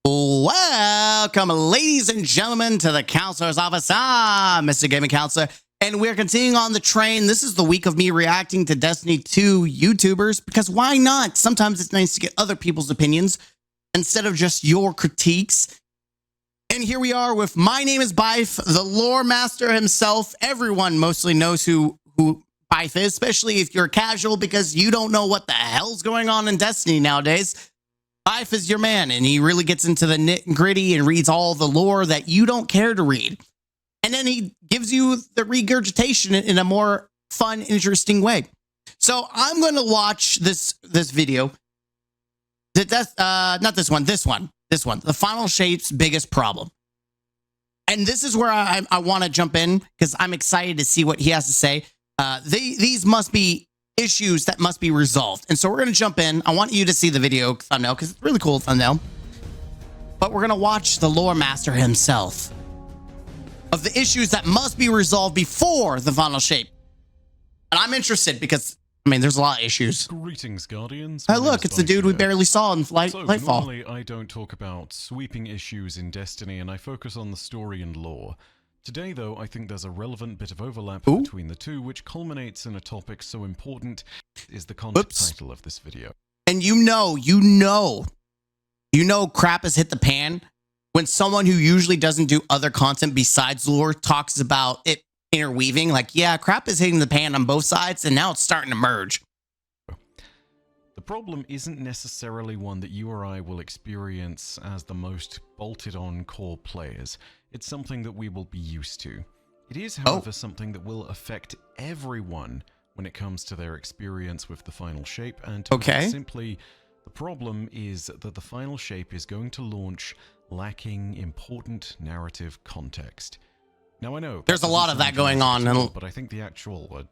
Welcome, ladies and gentlemen, to the counselor's office. I'm Mr. Gaming Counselor, and we're continuing on the train. This is the week of me reacting to Destiny 2 YouTubers, because why not? Sometimes it's nice to get other people's opinions instead of just your critiques. And here we are with My Name is Bife, the lore master himself. Everyone mostly knows who Bife is, especially if you're casual, because you don't know what the hell's going on in Destiny nowadays. Bife is your man, and he really gets into the nit and gritty and reads all the lore that you don't care to read. And then he gives you the regurgitation in a more fun, interesting way. So I'm going to watch this video. Not this one, this one. The Final Shape's biggest problem. And this is where I want to jump in, because I'm excited to see what he has to say. These must be issues that must be resolved. And so we're going to jump in. I want you to see the video thumbnail, because it's a really cool thumbnail. But we're going to watch the lore master himself of the issues that must be resolved before the Final Shape. And I'm interested because, I mean, there's a lot of issues. Greetings, Guardians. Oh, look, it's the dude we barely saw in Lightfall. Normally, I don't talk about sweeping issues in Destiny, and I focus on the story and lore. Today, though, I think there's a relevant bit of overlap between the two, which culminates in a topic so important is the content title of this video. And you know, crap has hit the pan when someone who usually doesn't do other content besides lore talks about it interweaving. Like, yeah, crap is hitting the pan on both sides, and now it's starting to merge. The problem isn't necessarily one that you or I will experience as the most bolted-on core players. It's something that we will be used to. It is, however, something that will affect everyone when it comes to their experience with the Final Shape, and to put it simply, the problem is that the Final Shape is going to launch lacking important narrative context. Now, I know there's a lot of that going on, but I think the actual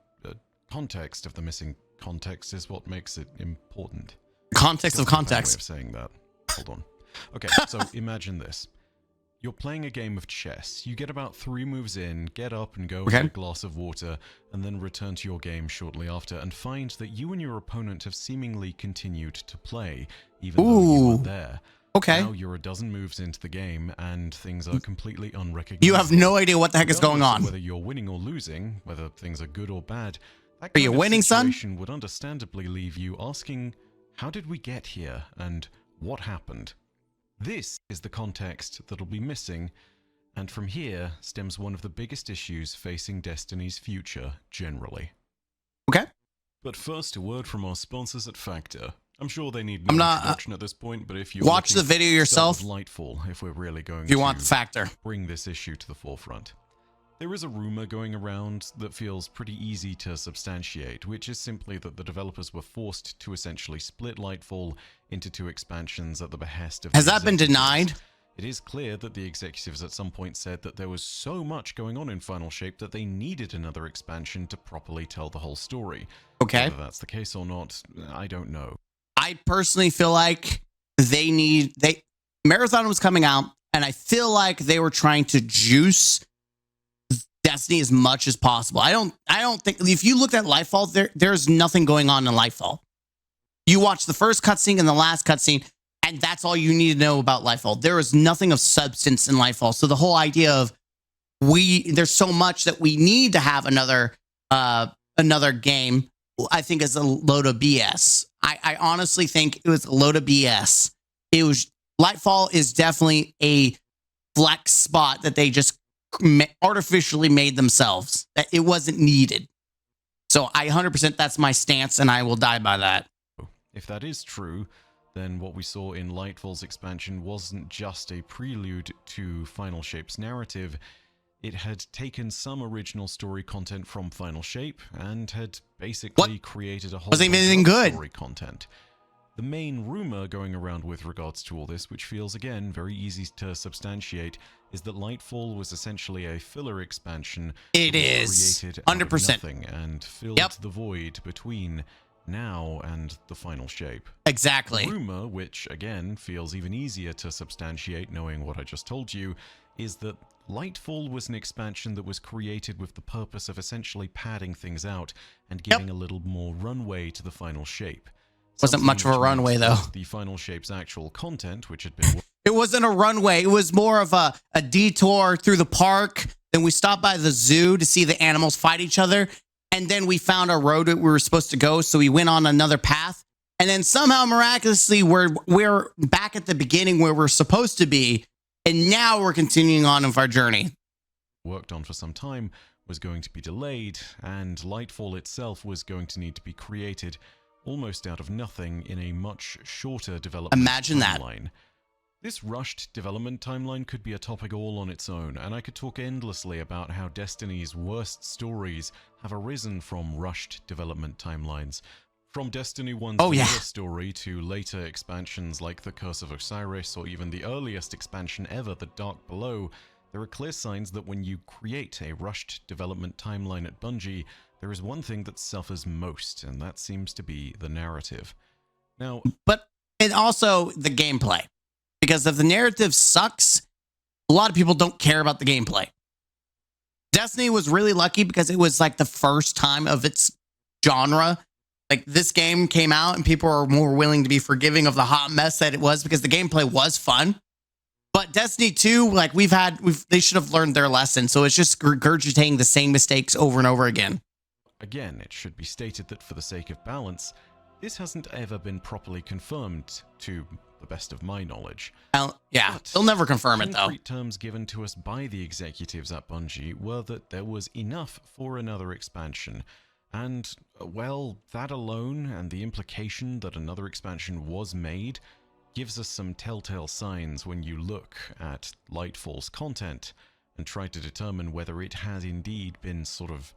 context of the missing context is what makes it important. Context of context. Way of saying that. Hold on. Okay, so imagine this. You're playing a game of chess. You get about 3 moves in, get up and go get a glass of water, and then return to your game shortly after and find that you and your opponent have seemingly continued to play, even though you weren't there. Now you're a dozen moves into the game, and things are completely unrecognizable. You have no idea what the heck is going on. Whether you're winning or losing, whether things are good or bad, that are you winning, son? Would understandably leave you asking, how did we get here, and what happened? This is the context that'll be missing, and from here stems one of the biggest issues facing Destiny's future generally. Okay. But first, a word from our sponsors at Factor. I'm sure they need no introduction at this point, but if you watch the video yourself, Lightfall, if we're really going if you want the Factor, bring this issue to the forefront. There is a rumor going around that feels pretty easy to substantiate, which is simply that the developers were forced to essentially split Lightfall into 2 expansions at the behest of... Has that been denied? It is clear that the executives at some point said that there was so much going on in Final Shape that they needed another expansion to properly tell the whole story. Okay. Whether that's the case or not, I don't know. I personally feel like Marathon was coming out, and I feel like they were trying to juice Destiny as much as possible. I don't think, if you looked at Lightfall, there's nothing going on in Lightfall. You watch the first cutscene and the last cutscene, and that's all you need to know about Lightfall. There is nothing of substance in Lightfall. So the whole idea of there's so much that we need to have another game, I think is a load of BS. I honestly think it was a load of BS. Lightfall is definitely a flex spot that they just artificially made themselves, that it wasn't needed. So 100% that's my stance, and I will die by that. If that is true, then what we saw in Lightfall's expansion wasn't just a prelude to Final Shape's narrative. It had taken some original story content from Final Shape and had basically created a whole bunch of story content. The main rumor going around with regards to all this, which feels, again, very easy to substantiate, is that Lightfall was essentially a filler expansion. It is created 100% nothing and filled the void between now and the Final Shape. Exactly. The rumor, which, again, feels even easier to substantiate knowing what I just told you, is that Lightfall was an expansion that was created with the purpose of essentially padding things out and giving a little more runway to the Final Shape. Wasn't much of a runway, though. The Final Shape's actual content, which had been... It wasn't a runway. It was more of a detour through the park. Then we stopped by the zoo to see the animals fight each other. And then we found a road that we were supposed to go. So we went on another path. And then somehow miraculously, we're back at the beginning where we're supposed to be. And now we're continuing on with our journey. Worked on for some time was going to be delayed, and Lightfall itself was going to need to be created almost out of nothing in a much shorter development timeline. This rushed development timeline could be a topic all on its own, and I could talk endlessly about how Destiny's worst stories have arisen from rushed development timelines. From Destiny 1's story to later expansions like The Curse of Osiris, or even the earliest expansion ever, The Dark Below, there are clear signs that when you create a rushed development timeline at Bungie, there is one thing that suffers most, and that seems to be the narrative. Now, but and also the gameplay. Because if the narrative sucks, a lot of people don't care about the gameplay. Destiny was really lucky because it was like the first time of its genre. Like this game came out and people are more willing to be forgiving of the hot mess that it was because the gameplay was fun. But Destiny 2, like they should have learned their lesson. So it's just regurgitating the same mistakes over and over again. Again, it should be stated that for the sake of balance, this hasn't ever been properly confirmed to the best of my knowledge. Yeah, they'll never confirm it though. Concrete terms given to us by the executives at Bungie were that there was enough for another expansion. And, well, that alone and the implication that another expansion was made gives us some telltale signs when you look at Lightfall's content and try to determine whether it has indeed been sort of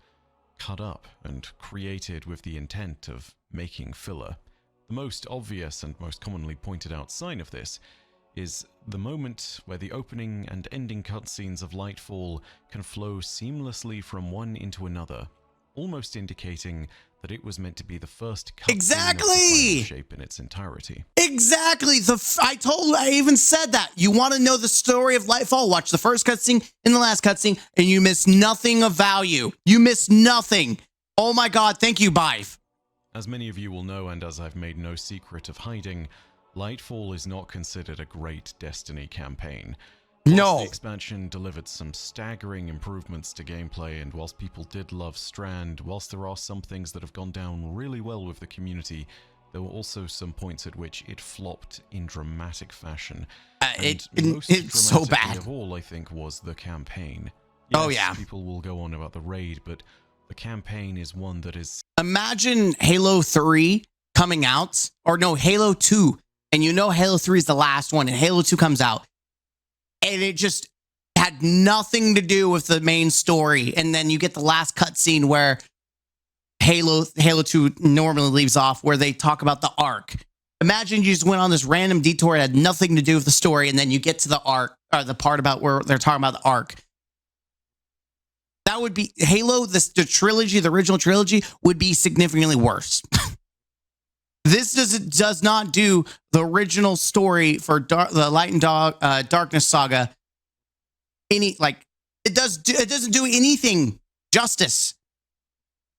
cut up and created with the intent of making filler. The most obvious and most commonly pointed out sign of this is the moment where the opening and ending cutscenes of Lightfall can flow seamlessly from one into another, almost indicating that it was meant to be the first cutscene of the final shape in its entirety. Exactly. I even said that. You want to know the story of Lightfall? Watch the first cutscene and the last cutscene, and you miss nothing of value. You miss nothing. Oh my God. Thank you, Bive. As many of you will know, and as I've made no secret of hiding, Lightfall is not considered a great Destiny campaign. No. The expansion delivered some staggering improvements to gameplay, and whilst people did love Strand, whilst there are some things that have gone down really well with the community, there were also some points at which it flopped in dramatic fashion. It's so bad. Of all, I think, was the campaign. Yes, oh yeah. People will go on about the raid, but the campaign is one that is... Imagine Halo 3 coming out, or no, Halo 2, and you know Halo 3 is the last one, and Halo 2 comes out, and it just had nothing to do with the main story, and then you get the last cutscene where Halo 2 normally leaves off, where they talk about the Ark. Imagine you just went on this random detour, it had nothing to do with the story, and then you get to the Ark, or the part about where they're talking about the Ark. That would be Halo, the trilogy, the original trilogy, would be significantly worse. This does not do the original story for the Light and Darkness saga it doesn't do anything justice.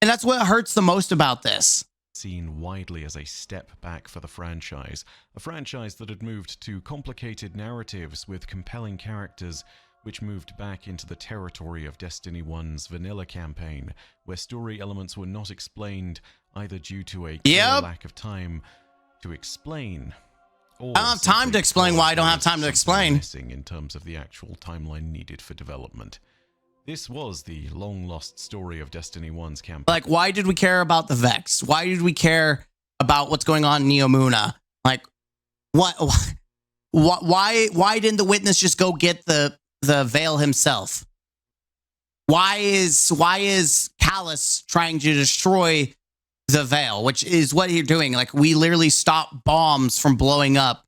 And that's what hurts the most about this. Seen widely as a step back for the franchise, a franchise that had moved to complicated narratives with compelling characters, which moved back into the territory of Destiny 1's vanilla campaign, where story elements were not explained either due to a clear lack of time to explain, or I don't have time to explain why I don't have time to explain. Missing in terms of the actual timeline needed for development. This was the long-lost story of Destiny 1's campaign. Like, why did we care about the Vex? Why did we care about what's going on in Neomuna? Like, why didn't the Witness just go get the Veil himself? Why is Callus trying to destroy the Veil, which is what you're doing? Like, we literally stop bombs from blowing up.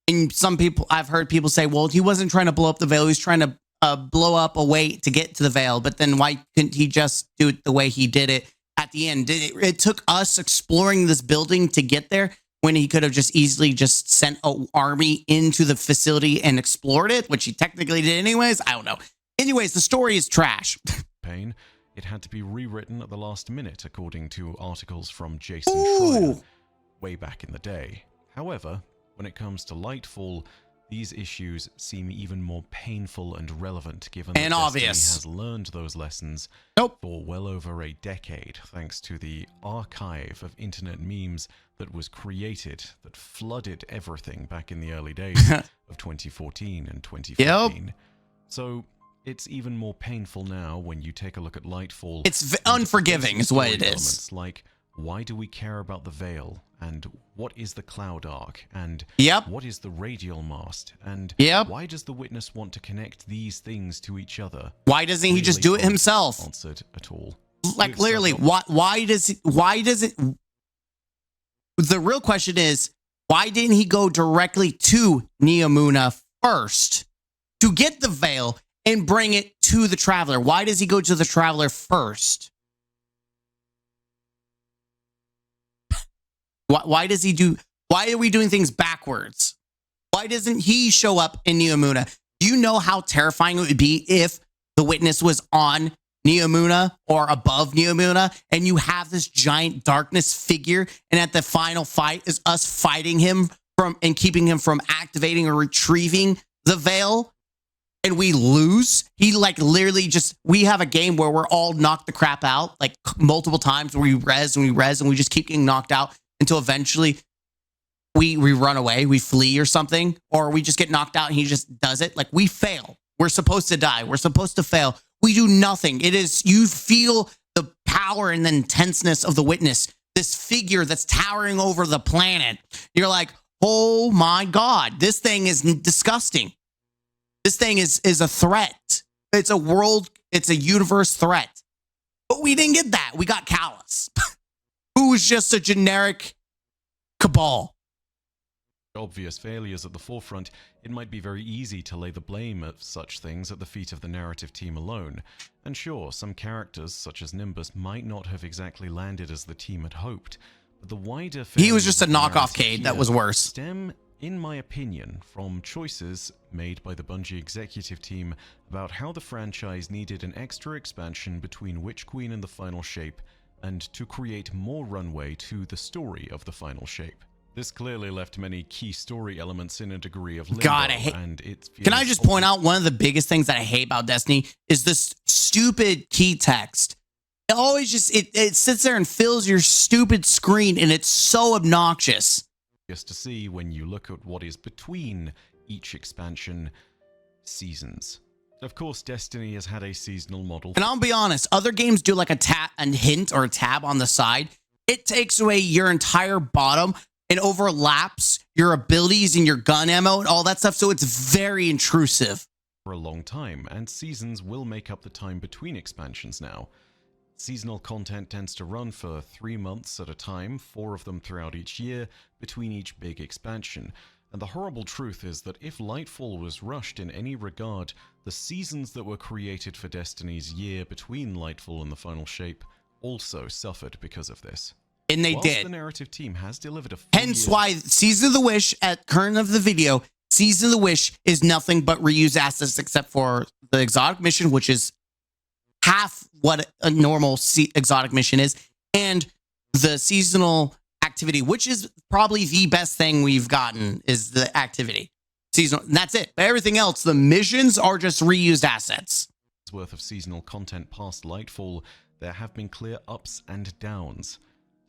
And I've heard people say, well, he wasn't trying to blow up the Veil, he was trying to blow up a way to get to the Veil. But then why couldn't he just do it the way he did it at the end? It took us exploring this building to get there, when he could have just easily just sent an army into the facility and explored it, which he technically did anyways. I don't know. Anyways, the story is trash. It had to be rewritten at the last minute, according to articles from Jason Schreier way back in the day. However, When it comes to Lightfall, these issues seem even more painful and relevant given that Destiny has learned those lessons for well over a decade, thanks to the archive of internet memes that was created that flooded everything back in the early days of 2014 and 2015. So it's even more painful now when you take a look at Lightfall. It's unforgiving is what it is. Like, why do we care about the Veil? And what is the Cloud Arc? And what is the Radial Mast? And why does the Witness want to connect these things to each other? Why doesn't he just do it himself? Answered at all. Like, literally, why does it? The real question is, why didn't he go directly to Neomuna first to get the Veil and bring it to the Traveler? Why does he go to the Traveler first? Why does he do? Why are we doing things backwards? Why doesn't he show up in Neomuna? Do you know how terrifying it would be if the Witness was on Neomuna or above Neomuna and you have this giant darkness figure, and at the final fight is us fighting him from and keeping him from activating or retrieving the Veil, and we lose? He like literally just, we have a game where we're all knocked the crap out like multiple times, where we res and we just keep getting knocked out until eventually we run away, we flee or something, or we just get knocked out and he just does it. Like, we fail. We're supposed to die. We're supposed to fail. We do nothing. It is, you feel the power and the intenseness of the Witness, this figure that's towering over the planet. You're like, oh my God, this thing is disgusting. This thing is a threat. It's a universe threat. But we didn't get that. We got Callus, who was just a generic cabal. Obvious failures at the forefront, it might be very easy to lay the blame of such things at the feet of the narrative team alone. And sure, some characters, such as Nimbus, might not have exactly landed as the team had hoped. But the wider he was just a knockoff Cade that was worse. Stem, in my opinion, from choices made by the Bungie executive team about how the franchise needed an extra expansion between Witch Queen and the Final Shape, and to create more runway to the story of the Final Shape. This clearly left many key story elements in a degree of limbo, God, and it can I just point out one of the biggest things that I hate about Destiny is this stupid key text. It always just, it sits there and fills your stupid screen, and it's so obnoxious. Just to see when you look at what is between each expansion seasons. Of course, Destiny has had a seasonal model. And I'll be honest, other games do like a hint or a tab on the side. It takes away your entire bottom and overlaps your abilities and your gun ammo and all that stuff, so it's very intrusive. For a long time, and seasons will make up the time between expansions now. Seasonal content tends to run for 3 months at a time, 4 of them throughout each year, between each big expansion. And the horrible truth is that if Lightfall was rushed in any regard, the seasons that were created for Destiny's year between Lightfall and the Final Shape also suffered because of this. And they did. The narrative team has delivered a hence why Season of the Wish, at current of the video, Season of the Wish is nothing but reused assets except for the exotic mission, which is half what a normal exotic mission is, and the seasonal activity, which is probably the best thing we've gotten, is the activity. Seasonal, and that's it. But everything else, the missions are just reused assets. Worth of seasonal content past Lightfall, there have been clear ups and downs.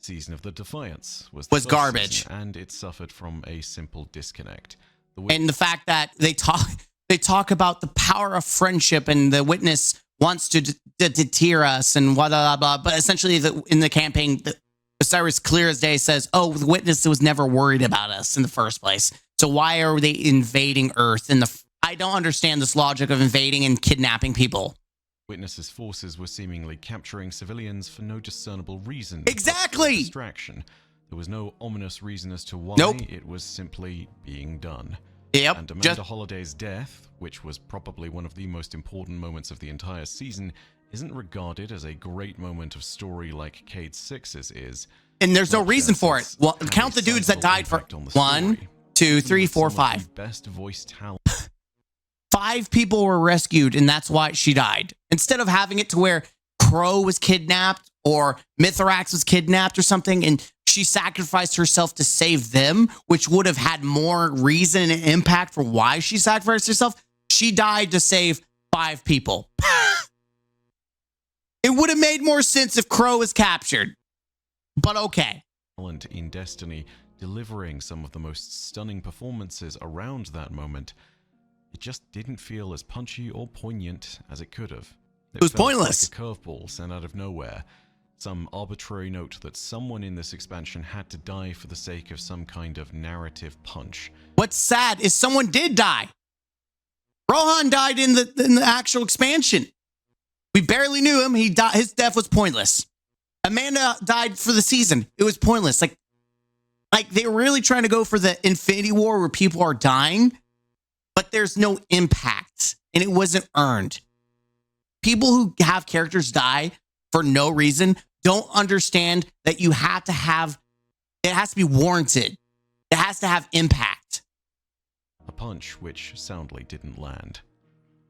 Season of the Defiance was garbage, and it suffered from a simple disconnect. And the fact that they talk about the power of friendship, and the Witness wants to deter us and blah, blah, blah, but essentially in the campaign, Osiris clear as day says, oh, the Witness was never worried about us in the first place. So why are they invading Earth? I don't understand this logic of invading and kidnapping people. Witness's forces were seemingly capturing civilians for no discernible reason. Exactly! Distraction. There was no ominous reason as to why. It was simply being done. Yep. And Amanda Holliday's death, which was probably one of the most important moments of the entire season, isn't regarded as a great moment of story like Cade 6's is. And there's no reason for it. Well, count the dudes that died for 1, 2, 3, 4, 5. Best voice talent. 5 people were rescued, and that's why she died. Instead of having it to where Crow was kidnapped or Mithrax was kidnapped or something, and she sacrificed herself to save them, which would have had more reason and impact for why she sacrificed herself. She died to save 5 people. It would have made more sense if Crow was captured, but okay. In Destiny, delivering some of the most stunning performances around that moment, it just didn't feel as punchy or poignant as it could have. It was felt pointless. like a curveball sent out of nowhere. Some arbitrary note that someone in this expansion had to die for the sake of some kind of narrative punch. What's sad is someone did die. Rohan died in the actual expansion. We barely knew him. He died. His death was pointless. Amanda died for the season. It was pointless. Like they were really trying to go for the Infinity War where people are dying, but there's no impact and it wasn't earned. People who have characters die for no reason don't understand that you have to have, it has to be warranted. It has to have impact. A punch which soundly didn't land.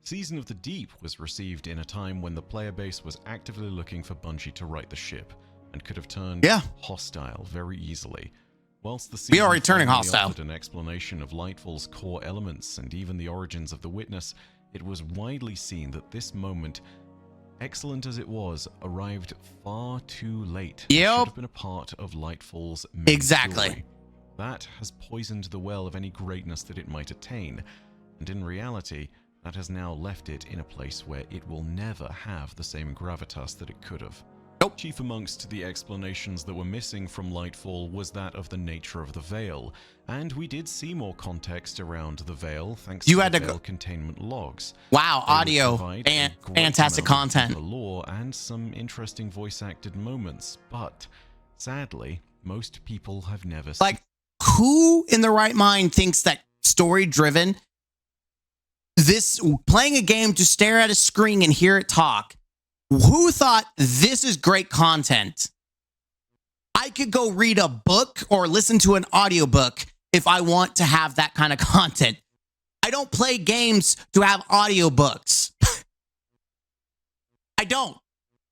Season of the Deep was received in a time when the player base was actively looking for Bungie to right the ship and could have turned hostile very easily. Whilst the season we are returning hostile. Offered an explanation of Lightfall's core elements and even the origins of the Witness, it was widely seen that this moment, excellent as it was, arrived far too late. It should have been a part of Lightfall's main story. That has poisoned the well of any greatness that it might attain, and in reality, that has now left it in a place where it will never have the same gravitas that it could have. Chief amongst the explanations that were missing from Lightfall was that of the nature of the Veil, and we did see more context around the Veil thanks to the Veil containment logs. Wow, audio and fantastic content. The lore and some interesting voice-acted moments, but sadly, most people have never seen. Like, who in their right mind thinks that story-driven, this playing a game to stare at a screen and hear it talk, who thought this is great content? I could go read a book or listen to an audiobook if I want to have that kind of content. I don't play games to have audiobooks. I don't.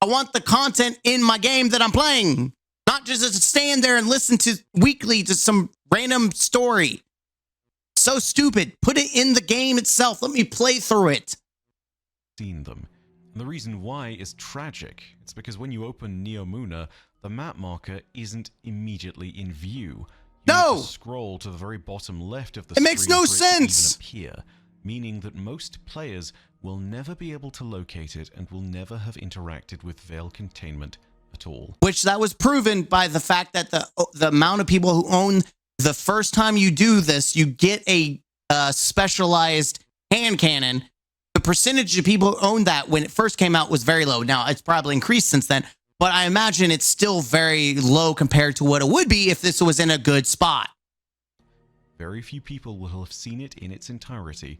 I want the content in my game that I'm playing, not just to stand there and listen to weekly to some random story. So stupid. Put it in the game itself. Let me play through it. Seen them. And the reason why is tragic. It's because when you open Neomuna, the map marker isn't immediately in view. You need to scroll to the very bottom left of the screen. It makes no sense. To even appear, meaning that most players will never be able to locate it and will never have interacted with Veil containment at all. Which that was proven by the fact that the amount of people who own the first time you do this, you get a specialized hand cannon. The percentage of people who owned that when it first came out was very low. Now, it's probably increased since then, but I imagine it's still very low compared to what it would be if this was in a good spot. Very few people will have seen it in its entirety,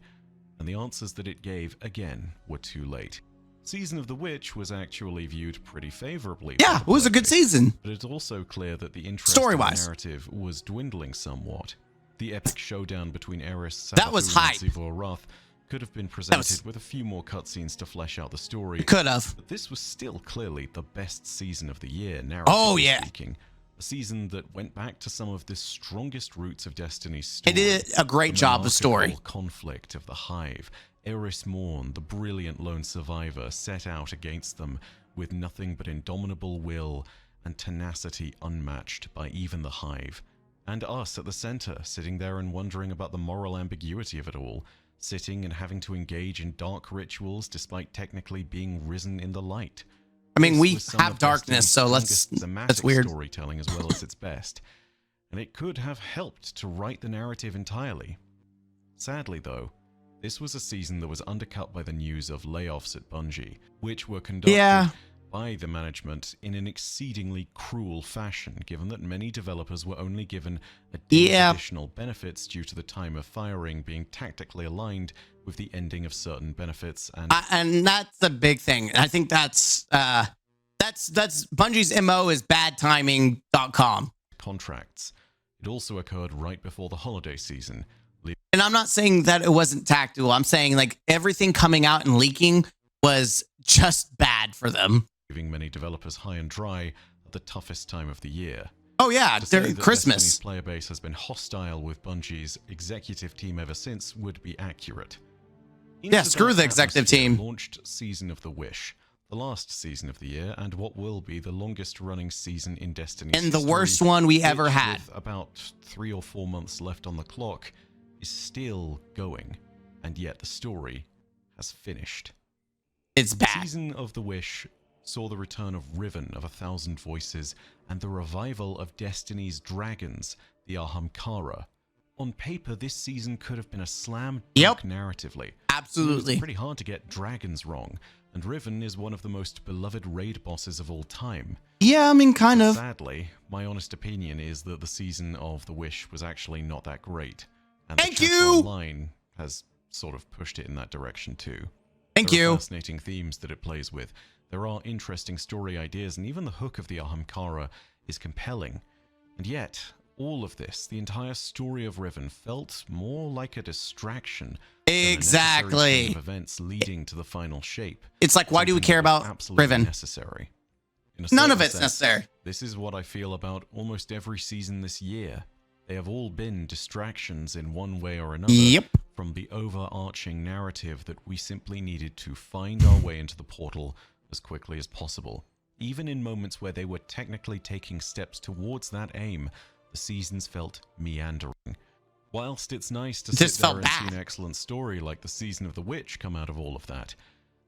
and the answers that it gave, again, were too late. Season of the Witch was actually viewed pretty favorably. Yeah, it was a good season. But it's also clear that the interest in the narrative was dwindling somewhat. The epic showdown between Eris, that was hype. Sivor Wrath could have been presented with a few more cutscenes to flesh out the story. It could have. But this was still clearly the best season of the year, narratively speaking. A season that went back to some of the strongest roots of Destiny's story. It did a great job of story. Conflict of the Hive. Eris Morn, the brilliant lone survivor, set out against them with nothing but indomitable will and tenacity unmatched by even the Hive. And us at the center, sitting there and wondering about the moral ambiguity of it all, sitting and having to engage in dark rituals despite technically being risen in the light. I mean, we have darkness, so that's weird. Storytelling as well as its best, and it could have helped to write the narrative entirely. Sadly, though, this was a season that was undercut by the news of layoffs at Bungie, which were conducted by the management in an exceedingly cruel fashion, given that many developers were only given additional benefits due to the time of firing being tactically aligned with the ending of certain benefits. And that's the big thing. I think that's Bungie's MO is badtiming.com. Contracts. It also occurred right before the holiday season. And I'm not saying that it wasn't tactical. I'm saying like everything coming out and leaking was just bad for them. Leaving many developers high and dry at the toughest time of the year. Oh yeah, To say during that Christmas. Destiny's player base has been hostile with Bungie's executive team ever since would be accurate. Yeah, Into screw that the executive atmosphere team. Launched Season of the Wish, the last season of the year, and what will be the longest running season in Destiny's And the history, worst one we ever which, had. with about 3 or 4 months left on the clock, is still going, and yet the story has finished. It's bad. Season of the Wish saw the return of Riven of 1,000 Voices and the revival of Destiny's dragons, the Ahamkara. On paper, this season could have been a slam dunk narratively. Absolutely. It's pretty hard to get dragons wrong, and Riven is one of the most beloved raid bosses of all time. Yeah, I mean, kind of. Sadly, my honest opinion is that the Season of the Wish was actually not that great. And Thank the chapter you! online has sort of pushed it in that direction too. Thank There are you. fascinating themes that it plays with. There are interesting story ideas, and even the hook of the Ahamkara is compelling. And yet, all of this, the entire story of Riven, felt more like a distraction than a necessary Exactly. chain of events leading to the final shape. It's like, why do we Something care that was about absolutely Riven? necessary. In a None of certain it's sense, necessary. This is what I feel about almost every season this year. They have all been distractions in one way or another Yep. from the overarching narrative that we simply needed to find our way into the portal as quickly as possible. Even in moments where they were technically taking steps towards that aim, the seasons felt meandering. Whilst it's nice to This sit there felt and see bad. an excellent story like the Season of the Witch come out of all of that,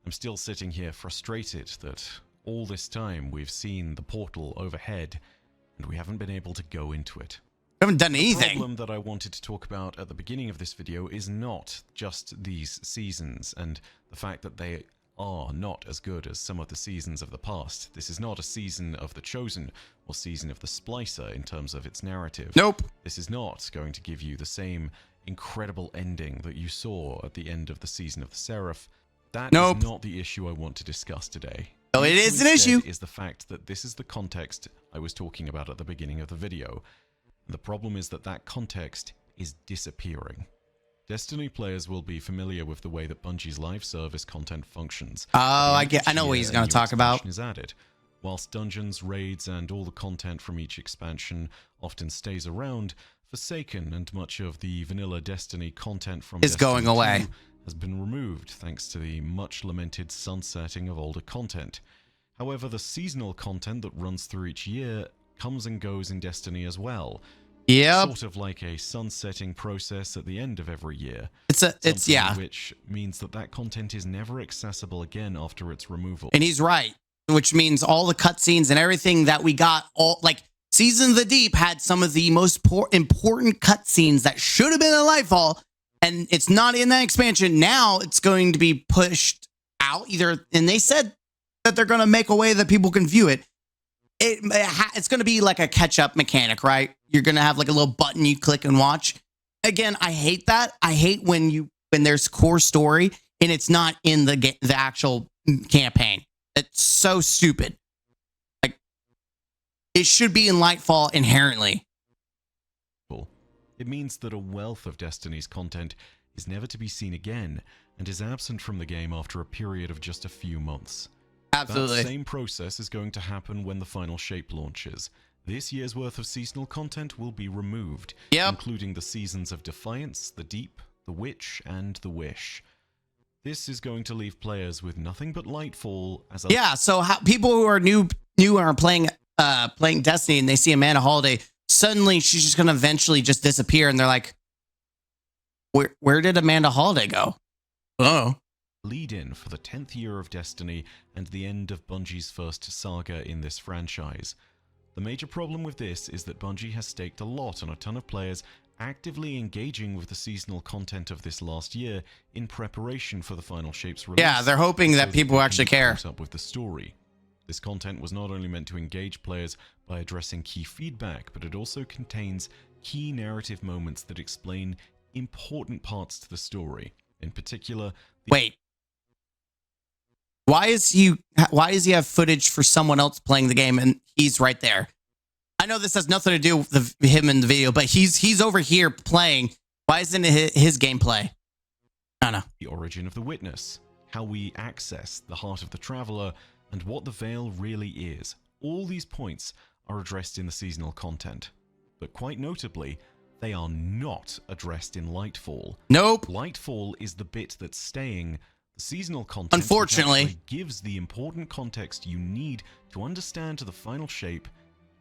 I'm still sitting here frustrated that all this time we've seen the portal overhead and we haven't been able to go into it. We haven't done The anything. problem that I wanted to talk about at the beginning of this video is not just these seasons and the fact that they are not as good as some of the seasons of the past. This is not a season of the Chosen or season of the Splicer in terms of its narrative. Nope. This is not going to give you the same incredible ending that you saw at the end of the season of the Seraph. That Nope. is not the issue I want to discuss today. Oh, The it is an instead issue. is the fact that this is the context I was talking about at the beginning of the video. The problem is that that context is disappearing. Destiny players will be familiar with the way that Bungie's live service content functions. Oh, At the end of I know each what year, he's a going new to talk about. expansion is added. Whilst dungeons, raids, and all the content from each expansion often stays around, Forsaken and much of the vanilla Destiny content from Is going Destiny away. 2 has been removed thanks to the much lamented sunsetting of older content. However, the seasonal content that runs through each year comes and goes in Destiny as well. Yep. Sort of like a sunsetting process at the end of every year. It's Something yeah. which means that that content is never accessible again after its removal. And he's right, which means all the cutscenes and everything that we got, all like Season of the Deep had some of the most important cutscenes that should have been in Lightfall, and it's not in that expansion. Now it's going to be pushed out either, and they said that they're going to make a way that people can view it. It's going to be like a catch-up mechanic, right? You're going to have like a little button you click and watch. Again, I hate that. I hate when there's core story and it's not in the actual campaign. It's so stupid. Like, it should be in Lightfall inherently. It means that a wealth of Destiny's content is never to be seen again and is absent from the game after a period of just a few months. Absolutely. That same process is going to happen when the final shape launches. This year's worth of seasonal content will be removed, including the seasons of Defiance, the Deep, the Witch, and the Wish. This is going to leave players with nothing but Lightfall as a... Yeah, so people who are new are playing Destiny and they see Amanda Holiday, suddenly she's just going to eventually just disappear, and they're like, where did Amanda Holiday go? Oh. Lead-in for the 10th year of Destiny and the end of Bungie's first saga in this franchise. The major problem with this is that Bungie has staked a lot on a ton of players actively engaging with the seasonal content of this last year in preparation for the final shapes release. Yeah, they're hoping that people actually care. Up with the story. This content was not only meant to engage players by addressing key feedback, but it also contains key narrative moments that explain important parts to the story. In particular, wait. Why does he have footage for someone else playing the game and he's right there? I know this has nothing to do with him in the video, but he's over here playing. Why isn't it his gameplay? I don't know. The origin of the Witness, how we access the heart of the Traveler, and what the Veil really is. All these points are addressed in the seasonal content. But quite notably, they are not addressed in Lightfall. Nope. Lightfall is the bit that's staying. The seasonal content, Unfortunately, which actually gives the important context you need to understand the final shape,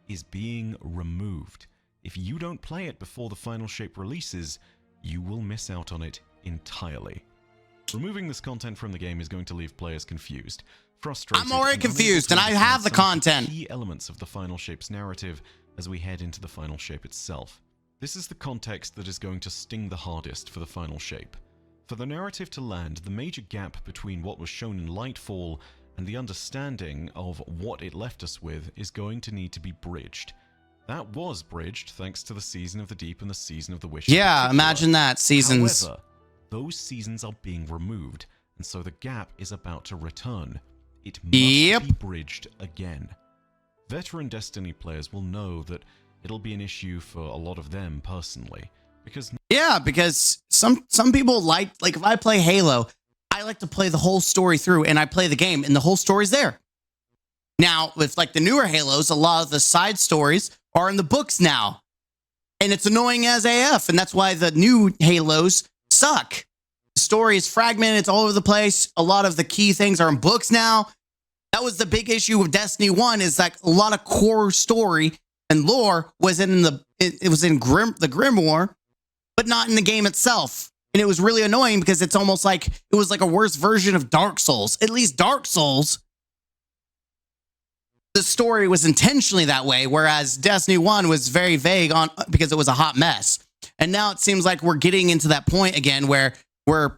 is being removed. If you don't play it before the final shape releases, you will miss out on it entirely. Removing this content from the game is going to leave players confused, frustrated. I'm already confused, and I have the content. Key elements of the final shape's narrative as we head into the final shape itself. This is the context that is going to sting the hardest for the final shape. For the narrative to land, the major gap between what was shown in Lightfall and the understanding of what it left us with is going to need to be bridged. That was bridged thanks to the Season of the Deep and the Season of the Wish. Yeah, imagine that. Seasons. However, those seasons are being removed, and so the gap is about to return. It must be bridged again. Veteran Destiny players will know that it'll be an issue for a lot of them personally, because some people like if I play Halo, I like to play the whole story through, and I play the game, and the whole story's there. Now, with like the newer Halos, a lot of the side stories are in the books now, and it's annoying as AF, and that's why the new Halos suck. The story is fragmented, it's all over the place. A lot of the key things are in books now. That was the big issue with Destiny 1, is like a lot of core story and lore was in the Grimoire, but not in the game itself. And it was really annoying because it's almost like it was like a worse version of Dark Souls. At least Dark Souls, the story was intentionally that way, whereas Destiny 1 was very vague on because it was a hot mess. And now it seems like we're getting into that point again where we're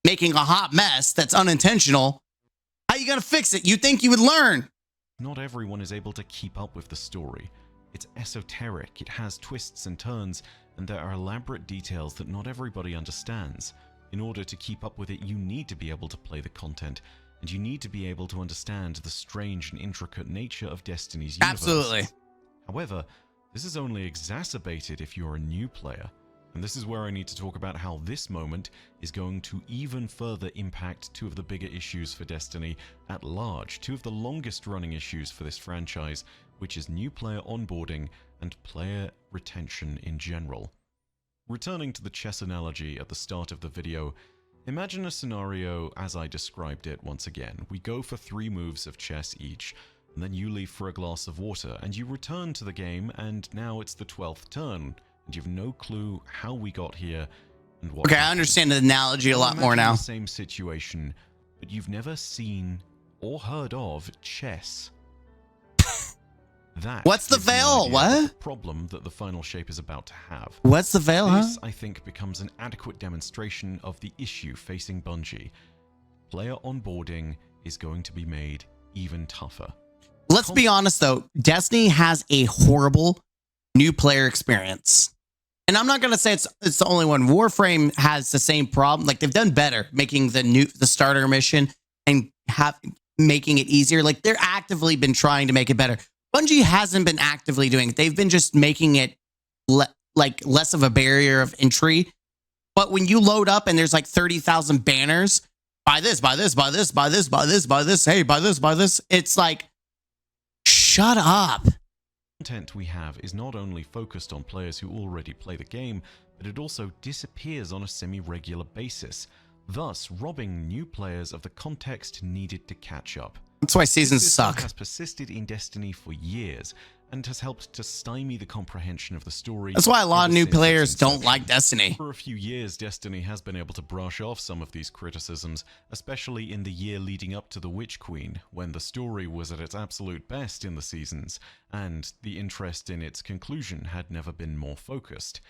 making a hot mess that's unintentional. How are you going to fix it? You think you would learn. Not everyone is able to keep up with the story. It's esoteric, it has twists and turns, and there are elaborate details that not everybody understands. In order to keep up with it, you need to be able to play the content, and you need to be able to understand the strange and intricate nature of Destiny's universe. Absolutely. However, this is only exacerbated if you're a new player, and this is where I need to talk about how this moment is going to even further impact two of the bigger issues for Destiny at large, two of the longest running issues for this franchise, which is new player onboarding and player retention in general. Returning to the chess analogy at the start of the video, imagine a scenario as I described it once again. We go for 3 moves of chess each, and then you leave for a glass of water, and you return to the game, and now it's the 12th turn, and you've no clue how we got here and what happened. I understand the analogy a lot more now. The same situation, but you've never seen or heard of chess. What's the veil? What? Problem that the final shape is about to have. What's the veil, This, I think, becomes an adequate demonstration of the issue facing Bungie. Player onboarding is going to be made even tougher. Let's be honest, though. Destiny has a horrible new player experience. And I'm not going to say it's the only one. Warframe has the same problem. Like, they've done better making the starter mission and making it easier. Like, they're actively been trying to make it better. Bungie hasn't been actively doing it. They've been just making it less of a barrier of entry. But when you load up and there's like 30,000 banners, buy this, buy this, buy this, buy this, buy this, buy this, hey, buy this, buy this. It's like, shut up. Content we have is not only focused on players who already play the game, but it also disappears on a semi-regular basis, thus robbing new players of the context needed to catch up. That's why seasons suck. This has persisted in Destiny for years and has helped to stymie the comprehension of the story. That's why a lot of new players don't like Destiny. For a few years, Destiny has been able to brush off some of these criticisms, especially in the year leading up to the Witch Queen, when the story was at its absolute best in the seasons, and the interest in its conclusion had never been more focused.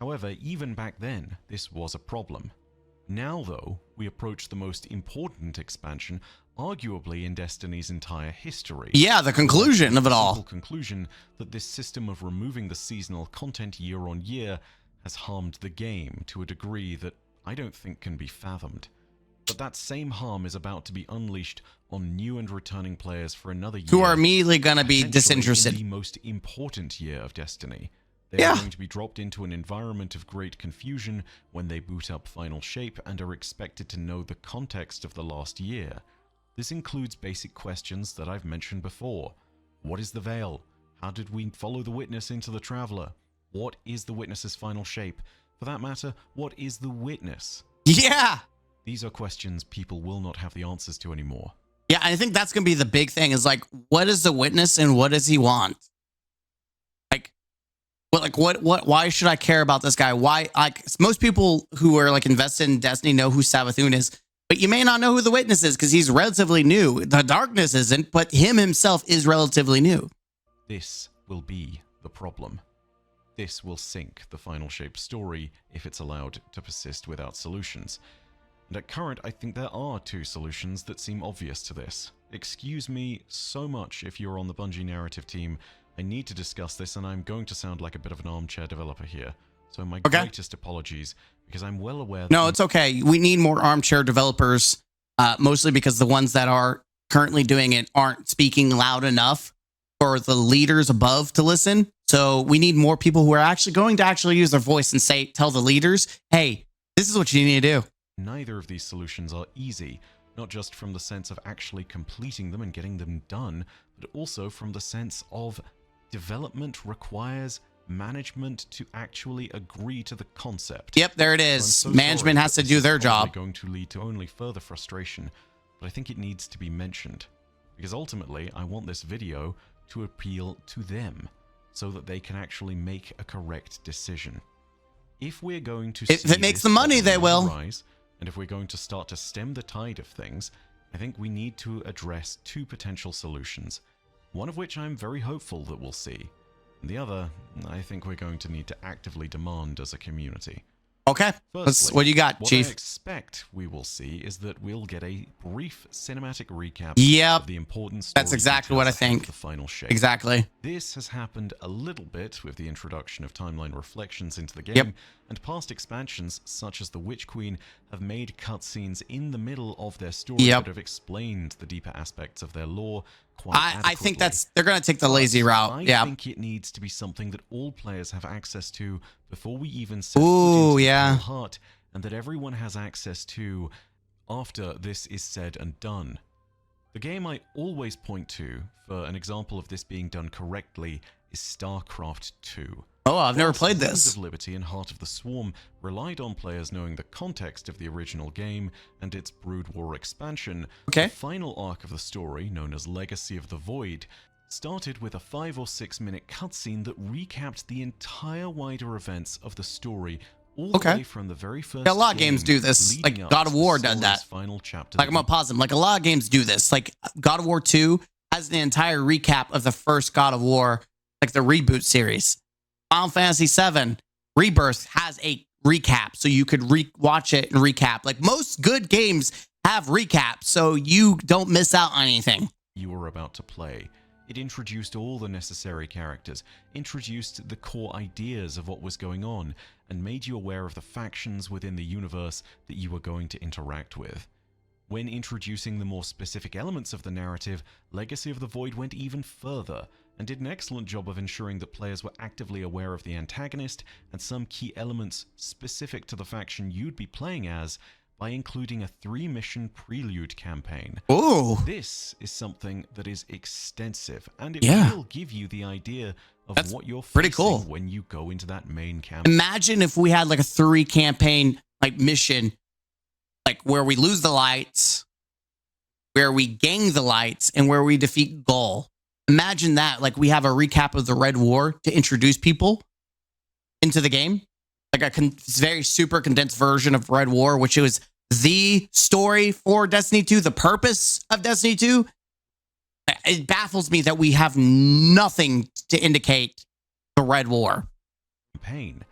However, even back then, this was a problem. Now, though, we approach the most important expansion, arguably in Destiny's entire history. Yeah, the conclusion of it all. The conclusion that this system of removing the seasonal content year on year has harmed the game to a degree that I don't think can be fathomed. But that same harm is about to be unleashed on new and returning players for another year. Who are immediately going to be disinterested. In the most important year of Destiny. They are going to be dropped into an environment of great confusion when they boot up Final Shape and are expected to know the context of the last year. This includes basic questions that I've mentioned before. What is the Veil? How did we follow the witness into the traveler? What is the witness's final shape? For that matter, what is the witness? Yeah. These are questions people will not have the answers to anymore. Yeah, I think that's going to be the big thing is like, what is the witness and what does he want? What, why should I care about this guy? Why, like, most people who are like invested in Destiny know who Savathun is, but you may not know who the witness is because he's relatively new. The darkness isn't, but him himself is relatively new. This will be the problem. This will sink the Final Shape story if it's allowed to persist without solutions. And at current, I think there are two solutions that seem obvious to this. Excuse me so much if you're on the Bungie narrative team. I need to discuss this, and I'm going to sound like a bit of an armchair developer here. So my greatest apologies, because I'm well aware that... No, it's okay. We need more armchair developers, mostly because the ones that are currently doing it aren't speaking loud enough for the leaders above to listen. So we need more people who are actually going to use their voice and tell the leaders, hey, this is what you need to do. Neither of these solutions are easy, not just from the sense of actually completing them and getting them done, but also from the sense of development requires management to actually agree to the concept. Yep, there it is. So management has to do their job. Going to lead to only further frustration, but I think it needs to be mentioned, because ultimately I want this video to appeal to them so that they can actually make a correct decision. If we're going to if it makes the money, they will. Rise, and if we're going to start to stem the tide of things, I think we need to address two potential solutions. One of which I'm very hopeful that we'll see. And the other, I think we're going to need to actively demand as a community. Okay, Firstly, what do you got, Chief? What I expect we will see is that we'll get a brief cinematic recap of the important story. That's exactly what I think. The Final Shape. Exactly. This has happened a little bit with the introduction of timeline reflections into the game, and past expansions such as the Witch Queen have made cutscenes in the middle of their story that have explained the deeper aspects of their lore quite adequately. I think they're going to take the lazy route. I think it needs to be something that all players have access to before we even set foot into the heart, and that everyone has access to after this is said and done. The game I always point to for an example of this being done correctly is StarCraft 2. Oh, I've never played this. Sons of Liberty and Heart of the Swarm relied on players knowing the context of the original game and its Brood War expansion. The final arc of the story, known as Legacy of the Void, started with a 5 or 6 minute cutscene that recapped the entire wider events of the story, all the way from the very first. A lot of games do this. Like God of War did that. Final chapter. Like I'm gonna pause them. Like a lot of games do this. Like God of War 2 has the entire recap of the first God of War, like the reboot series. Final Fantasy VII Rebirth has a recap, so you could watch it and recap. Like most good games have recaps, so you don't miss out on anything. You were about to play. It introduced all the necessary characters, introduced the core ideas of what was going on, and made you aware of the factions within the universe that you were going to interact with. When introducing the more specific elements of the narrative, Legacy of the Void went even further, and did an excellent job of ensuring that players were actively aware of the antagonist and some key elements specific to the faction you'd be playing as, by including a 3-mission prelude campaign. Ooh. This is something that is extensive, and it will give you the idea of what you're facing when you go into that main campaign. Imagine if we had like a 3 campaign like mission, like where we lose the lights, where we gain the lights, and where we defeat Gaul. Imagine that, like we have a recap of the Red War to introduce people into the game. Like a very super condensed version of Red War, which was the story for Destiny 2, the purpose of Destiny 2. It baffles me that we have nothing to indicate the Red War. Campaign.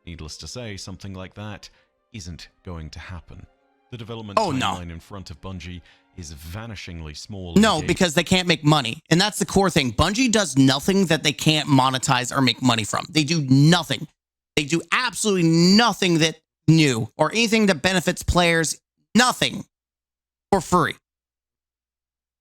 Needless to say, something like that isn't going to happen. The development timeline in front of Bungie is vanishingly small. No, because they can't make money. And that's the core thing. Bungie does nothing that they can't monetize or make money from. They do nothing. They do absolutely nothing that new or anything that benefits players, nothing for free.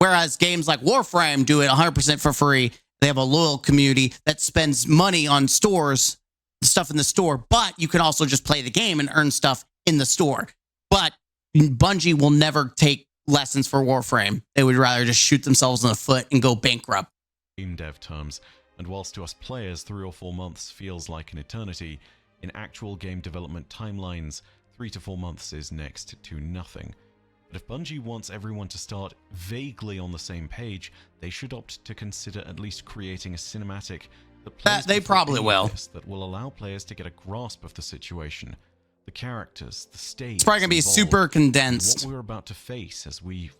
Whereas games like Warframe do it 100% for free. They have a loyal community that spends money on stores, stuff in the store, but you can also just play the game and earn stuff in the store. But Bungie will never take lessons for Warframe. They would rather just shoot themselves in the foot and go bankrupt. Game dev terms, And whilst to us players 3 or 4 months feels like an eternity, in actual game development timelines, 3 to 4 months is next to nothing. But if Bungie wants everyone to start vaguely on the same page, they should opt to consider at least creating a cinematic that plays They before probably any will. of this, that will allow players to get a grasp of the situation, the characters, the stage. It's probably gonna be super condensed. What we're about to face as we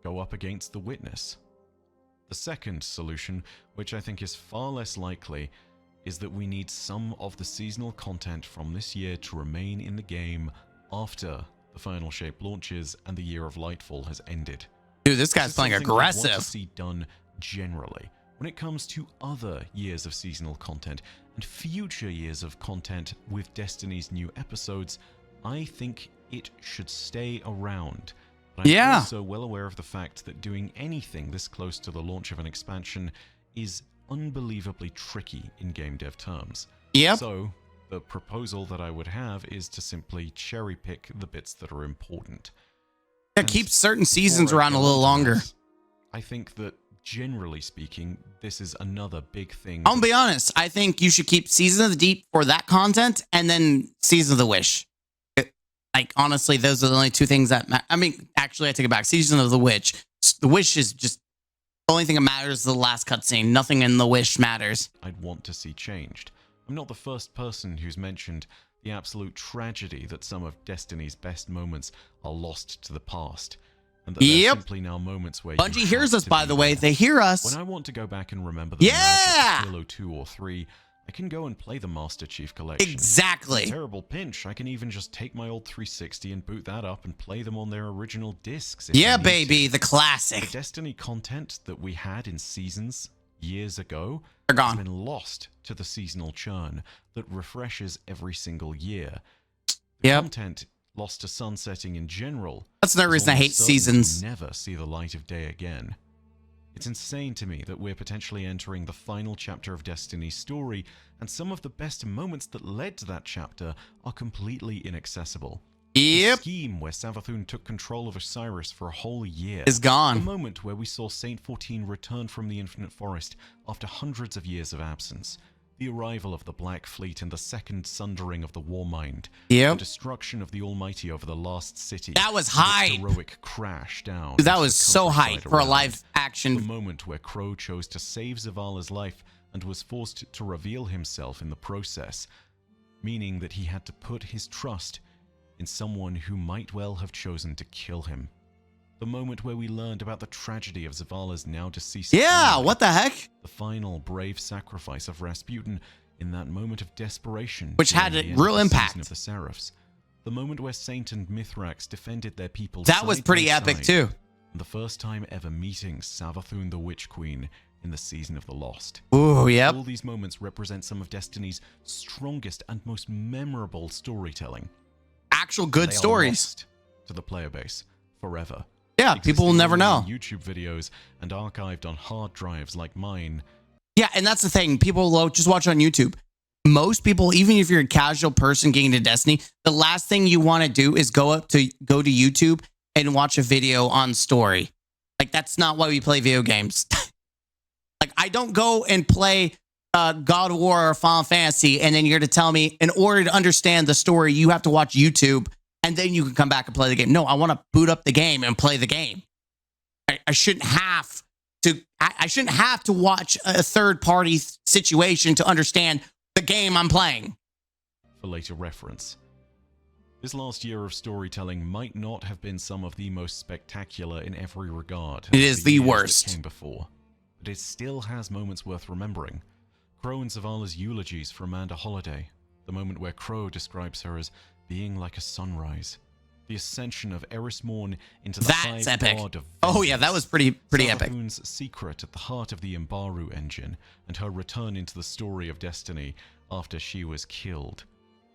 go up against the Witness. The second solution, which I think is far less likely, is that we need some of the seasonal content from this year to remain in the game after the Final Shape launches and the year of Lightfall has ended. Dude, this guy's playing something I want aggressive. to see done generally. When it comes to other years of seasonal content and future years of content with Destiny's new episodes, I think it should stay around. But I'm also well aware of the fact that doing anything this close to the launch of an expansion is unbelievably tricky in game dev terms. Yep. So the proposal that I would have is to simply cherry pick the bits that are important. Yeah, keep certain seasons around a little longer. I think that generally speaking, this is another big thing. I'll be honest. I think you should keep Season of the Deep for that content and then Season of the Wish. Like, honestly, those are the only two things that matter. I mean, actually, I take it back. Season of the Witch. The Wish is just the only thing that matters is the last cutscene. Nothing in the Wish matters. I'd want to see changed. I'm not the first person who's mentioned the absolute tragedy that some of Destiny's best moments are lost to the past. And that they're simply now moments where Bungie hears us, by the way. They hear us. When I want to go back and remember the magic of Halo 2 or 3, I can go and play the Master Chief Collection. Exactly. In a terrible pinch, I can even just take my old 360 and boot that up and play them on their original discs. Yeah, baby, the classic. The Destiny content that we had in Seasons years ago They're gone. has been lost to the seasonal churn that refreshes every single year. The content lost to sunsetting in general. That's another reason I hate Seasons. Never see the light of day again. It's insane to me that we're potentially entering the final chapter of Destiny's story, and some of the best moments that led to that chapter are completely inaccessible. The scheme where Savathun took control of Osiris for a whole year is gone. The moment where we saw Saint 14 return from the Infinite Forest after hundreds of years of absence. The arrival of the Black Fleet and the second sundering of the Warmind. The destruction of the Almighty over the last city. That was hype. Heroic crash down. Dude, that was so hype for a live action. The moment where Crow chose to save Zavala's life and was forced to reveal himself in the process, meaning that he had to put his trust in someone who might well have chosen to kill him. The moment where we learned about the tragedy of Zavala's now deceased family. What the heck? The final brave sacrifice of Rasputin in that moment of desperation, which had a real impact. Of the Seraphs. The moment where Saint and Mithrax defended their people. That was pretty epic too. And the first time ever meeting Savathun the Witch Queen in the Season of the Lost. Ooh, yep. All these moments represent some of Destiny's strongest and most memorable storytelling. Actual good stories. To the player base forever. Yeah, people will never know. YouTube videos and archived on hard drives like mine. Yeah, and that's the thing. People will just watch on YouTube. Most people, even if you're a casual person getting into Destiny, the last thing you want to do is go to YouTube and watch a video on story. Like, that's not why we play video games. Like, I don't go and play God of War or Final Fantasy, and then you're to tell me, in order to understand the story, you have to watch YouTube, and then you can come back and play the game. No, I want to boot up the game and play the game. I shouldn't have to. I shouldn't have to watch a third-party situation to understand the game I'm playing. For later reference, this last year of storytelling might not have been some of the most spectacular in every regard. It is the worst. That came before, but it still has moments worth remembering. Crow and Zavala's eulogies for Amanda Holiday, the moment where Crow describes her as being like a sunrise, the ascension of Eris Morn into the High God of Vengeance. Oh yeah, that was pretty epic. Savathun's secret at the heart of the Imbaru engine, and her return into the story of Destiny after she was killed,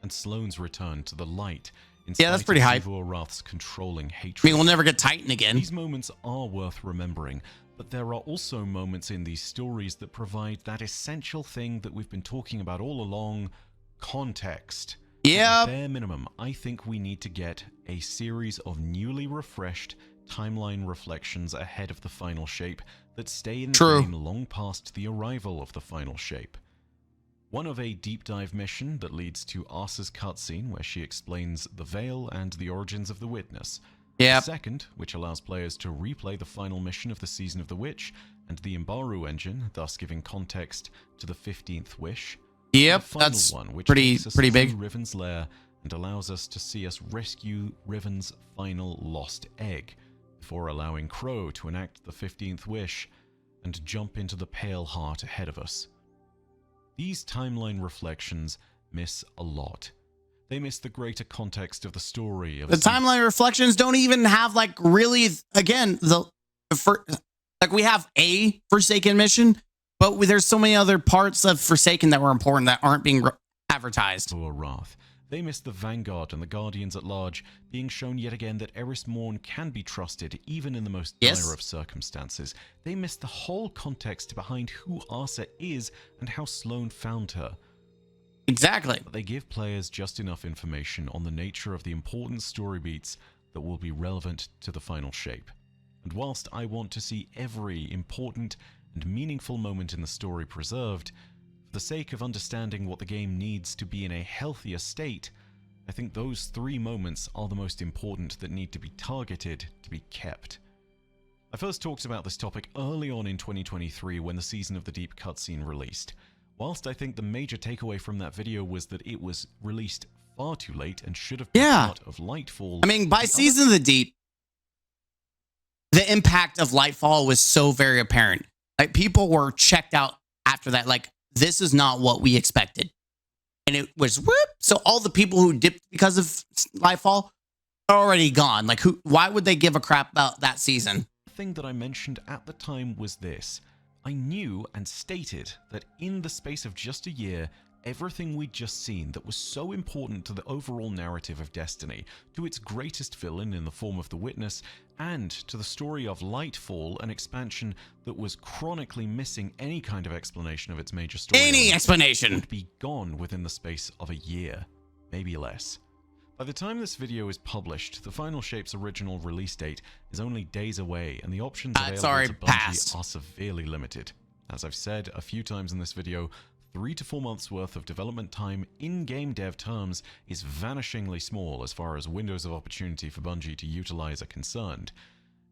and Sloane's return to the light. Yeah, that's pretty hype. Wrath's controlling hatred. I mean, we'll never get Titan again. These moments are worth remembering, but there are also moments in these stories that provide that essential thing that we've been talking about all along: context. Yeah. At bare minimum, I think we need to get a series of newly refreshed timeline reflections ahead of the final shape that stay in the True. game long past the arrival of the final shape. One of a deep dive mission that leads to Arsa's cutscene where she explains the Veil and the origins of the Witness. Yep. The second, which allows players to replay the final mission of the Season of the Witch and the Imbaru engine, thus giving context to the 15th Wish. Yep, The final that's one, which pretty takes us big. to Riven's lair and allows us to see us rescue Riven's final lost egg, before allowing Crow to enact the 15th Wish and jump into the Pale Heart ahead of us. These timeline reflections miss a lot. They miss the greater context of the story. The timeline reflections don't even have, like, really, again, we have a Forsaken mission, but there's so many other parts of Forsaken that were important that aren't being advertised. Wrath. They miss the Vanguard and the Guardians at large, being shown yet again that Eris Morn can be trusted even in the most dire of circumstances. They miss the whole context behind who Arsa is and how Sloane found her. Exactly. But they give players just enough information on the nature of the important story beats that will be relevant to the final shape. And whilst I want to see every important and meaningful moment in the story preserved, for the sake of understanding what the game needs to be in a healthier state, I think those 3 moments are the most important that need to be targeted to be kept. I first talked about this topic early on in 2023 when the Season of the Deep cutscene released. Whilst I think the major takeaway from that video was that it was released far too late and should have been part of Lightfall. I mean, by Season of the Deep, the impact of Lightfall was so very apparent. Like, people were checked out after that. Like, this is not what we expected. And it was whoop. So all the people who dipped because of Lightfall are already gone. Like, why would they give a crap about that season? The thing that I mentioned at the time was this. I knew and stated that in the space of just a year, everything we'd just seen that was so important to the overall narrative of Destiny, to its greatest villain in the form of the Witness, and to the story of Lightfall, an expansion that was chronically missing any kind of explanation of its major story. Any explanation would be gone within the space of a year, maybe less. By the time this video is published, the Final Shape's original release date is only days away, and the options available to Bungie are severely limited. As I've said a few times in this video, 3 to 4 months worth of development time in game dev terms is vanishingly small as far as windows of opportunity for Bungie to utilize are concerned.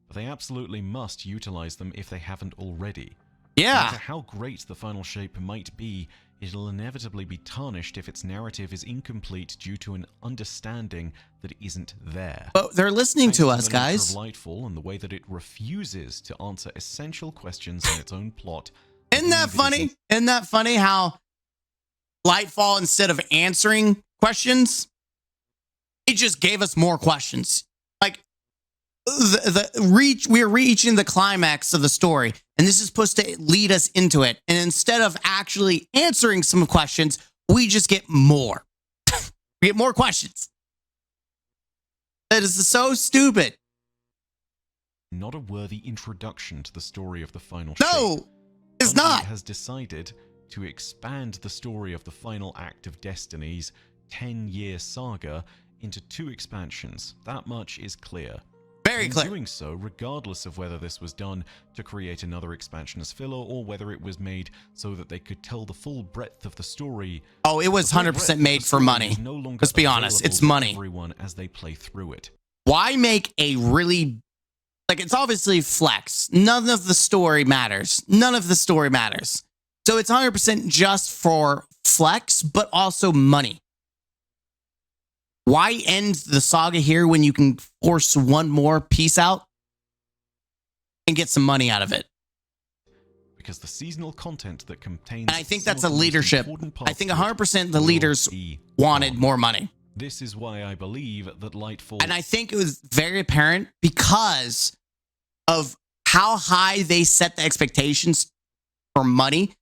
But they absolutely must utilize them if they haven't already. Yeah. No matter how great the Final Shape might be, it'll inevitably be tarnished if its narrative is incomplete due to an understanding that isn't there. But they're listening to us, guys. Lightfall and the way that it refuses to answer essential questions in its own plot. Isn't that funny? Isn't that funny how Lightfall, instead of answering questions, it just gave us more questions. Like, we're reaching the climax of the story, and this is supposed to lead us into it. And instead of actually answering some questions, we just get more. We get more questions. That is so stupid. Not a worthy introduction to the story of the Final Shape. No, it's Bungie not. Has decided to expand the story of the final act of Destiny's 10-year saga into 2 expansions. That much is clear. Very clear. Doing so, regardless of whether this was done to create another expansion as filler or whether it was made so that they could tell the full breadth of the story. Oh, it was 100% made for money. No longer Let's be honest, it's money. Everyone as they play through it. Why make a really, like, it's obviously flex. None of the story matters. None of the story matters. So it's 100% just for flex, but also money. Why end the saga here when you can force one more piece out and get some money out of it? Because the seasonal content that contains... And I think that's a leadership. I think 100% the leaders wanted more money. This is why I believe that Lightfall... And I think it was very apparent because of how high they set the expectations for money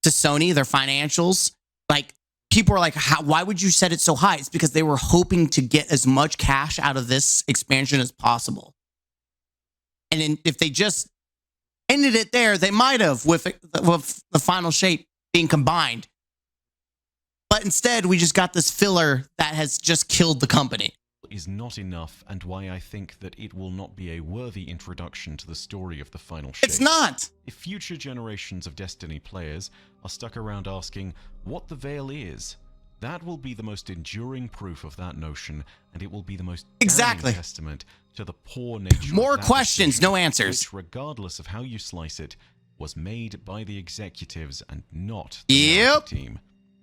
to Sony, their financials. Like, people are like, why would you set it so high? It's because they were hoping to get as much cash out of this expansion as possible. And then if they just ended it there, they might have with the Final Shape being combined. But instead, we just got this filler that has just killed the company. is not enough, and why I think that it will not be a worthy introduction to the story of the final shape. It's not! If future generations of Destiny players are stuck around asking what the Veil is, that will be the most enduring proof of that notion, and it will be the most damning testament to the poor nature More of that questions, decision, no answers. which, regardless of how you slice it, was made by the executives and not the narrative team.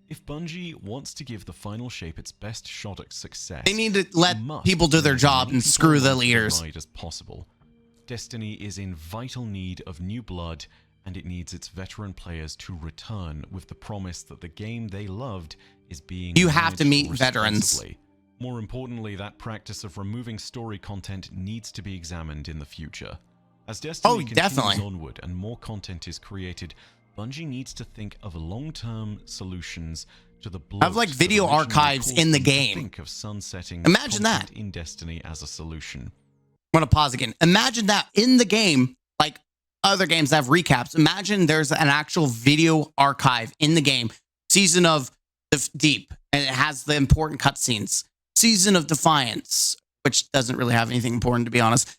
If Bungie wants to give the final shape its best shot at success, They need to let must people do their let job many and people screw the as leaders. wide as possible. Destiny is in vital need of new blood, and it needs its veteran players to return with the promise that the game they loved is being You have to managed meet veterans. responsibly. More importantly, that practice of removing story content needs to be examined in the future. As Destiny continues onward and more content is created, Bungie needs to think of long-term solutions to the bloat Have like video that originally archives caused in the them to game. think of sunsetting Imagine content that. in Destiny as a solution. I'm gonna pause again. Imagine that in the game, like other games that have recaps. Imagine there's an actual video archive in the game. Season of the Deep, and it has the important cutscenes. Season of Defiance, which doesn't really have anything important to be honest.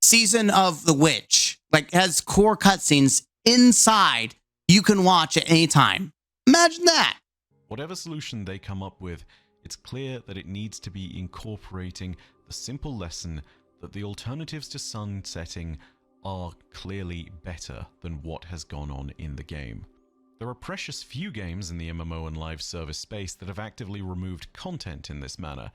Season of The Witch, like has core cutscenes inside. You can watch at any time. Imagine that. Whatever solution they come up with, it's clear that it needs to be incorporating the simple lesson that the alternatives to sunsetting are clearly better than what has gone on in the game. There are precious few games in the MMO and live service space that have actively removed content in this manner,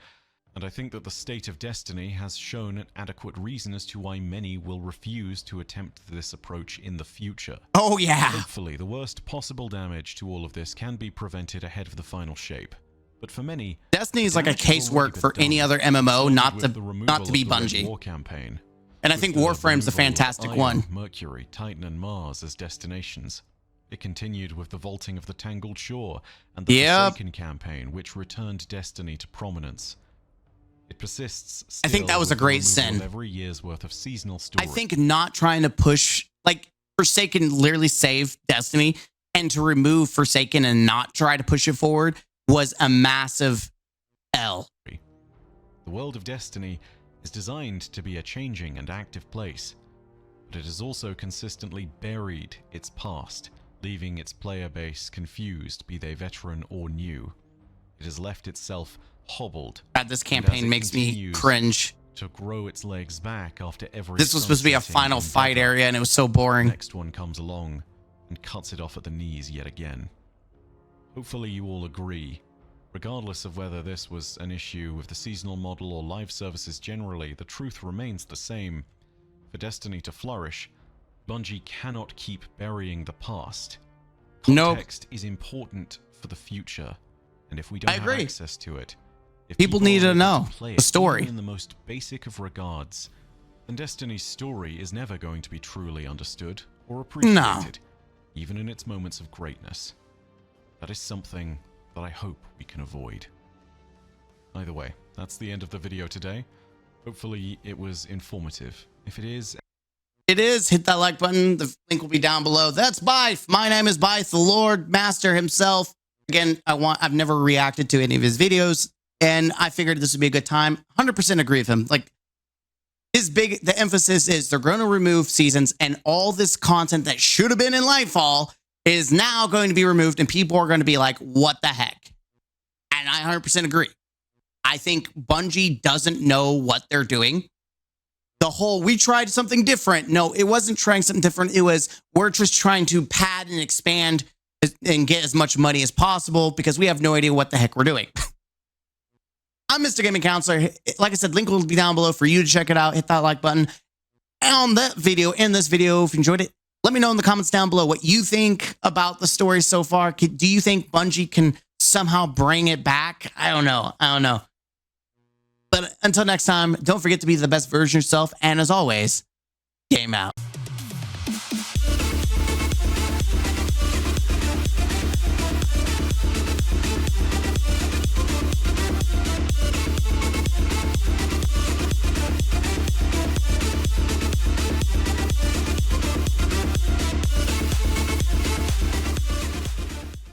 and I think that the state of Destiny has shown an adequate reason as to why many will refuse to attempt this approach in the future. Oh yeah. Hopefully, the worst possible damage to all of this can be prevented ahead of the final shape. But for many, Destiny is like a casework for any other MMO, not to be Bungie. War campaign. And I think Warframe's a fantastic one. Mercury, Titan, and Mars as destinations. It continued with the vaulting of the Tangled Shore and the Forsaken campaign, which returned Destiny to prominence. It persists still. I think that was a great sin. Every year's worth of seasonal story. I think not trying to push, like, Forsaken literally saved Destiny, and to remove Forsaken and not try to push it forward was a massive L. The world of Destiny is designed to be a changing and active place, but it has also consistently buried its past, leaving its player base confused, be they veteran or new. It has left itself hobbled. God, this campaign makes me cringe. To grow its legs back after every This was supposed to be a final fight area, and it was so boring. The next one comes along and cuts it off at the knees yet again. Hopefully you all agree. Regardless of whether this was an issue with the seasonal model or live services generally, the truth remains the same. For Destiny to flourish, Bungie cannot keep burying the past. Context is important for the future, and if we don't have access to it, if people need to know play the story in the most basic of regards, then Destiny's story is never going to be truly understood or appreciated, even in its moments of greatness. That is something that I hope we can avoid. Either way, that's the end of the video today. Hopefully it was informative. If it is, hit that like button. The link will be down below. That's Byth. My name is Byth, the Lord Master himself. Again, I've never reacted to any of his videos, and I figured this would be a good time. 100% agree with him. Like, the emphasis is they're going to remove seasons, and all this content that should have been in Lightfall is now going to be removed, and people are going to be like, what the heck? And I 100% agree. I think Bungie doesn't know what they're doing. The whole, we tried something different. No, it wasn't trying something different. It was, we're just trying to pad and expand and get as much money as possible because we have no idea what the heck we're doing. I'm Mr. Gaming Counselor. Like I said, link will be down below for you to check it out. Hit that like button. And on that video, in this video, if you enjoyed it, let me know in the comments down below what you think about the story so far. Do you think Bungie can somehow bring it back? I don't know. But until next time, don't forget to be the best version of yourself. And as always, game out.